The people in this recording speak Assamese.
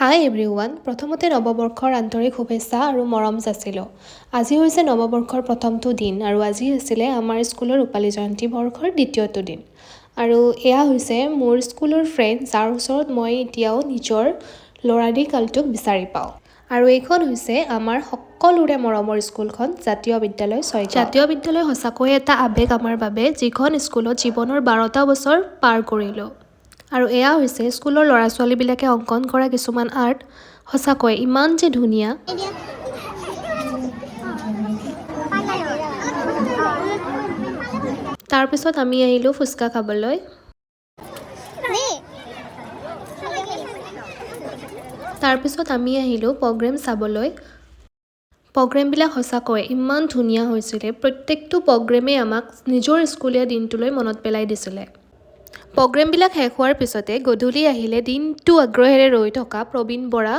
হাই এভৰিৱান, প্ৰথমতে নৱবৰ্ষৰ আন্তৰিক শুভেচ্ছা আৰু মৰম যাচিলোঁ। আজি হৈছে নৱবৰ্ষৰ প্ৰথমটো দিন আৰু আজি আছিলে আমাৰ স্কুলৰ ৰূপালী জয়ন্তী বৰ্ষৰ দ্বিতীয়টো দিন। আৰু এয়া হৈছে মোৰ স্কুলৰ ফ্ৰেণ্ড যাৰ ওচৰত মই এতিয়াও নিজৰ ল'ৰালি কালটোক বিচাৰি পাওঁ। আৰু এইখন হৈছে আমাৰ সকলোৰে মৰমৰ স্কুলখন জাতীয় বিদ্যালয় ছয়গাঁও। জাতীয় বিদ্যালয় সঁচাকৈয়ে এটা আৱেগ আমাৰ বাবে, যিখন স্কুলত জীৱনৰ 12টা বছৰ পাৰ কৰিলোঁ। আৰু এয়া হৈছে স্কুলৰ ল'ৰা ছোৱালীবিলাকে অংকন কৰা কিছুমান আৰ্ট, সঁচাকৈ ইমান যে ধুনীয়া। তাৰপিছত আমি আহিলোঁ ফুচকা খাবলৈ। তাৰপিছত আমি আহিলোঁ প্ৰগ্ৰেম চাবলৈ। প্ৰগ্ৰেমবিলাক সঁচাকৈ ইমান ধুনীয়া হৈছিলে, প্ৰত্যেকটো প্ৰগ্ৰেমেই আমাক নিজৰ স্কুলীয়া দিনটোলৈ মনত পেলাই দিছিলে। প্ৰগ্ৰেমবিলাক শেষ হোৱাৰ পিছতে গধূলি আহিলে দিনটো আগ্ৰহেৰে ৰৈ থকা প্ৰবীণ বৰা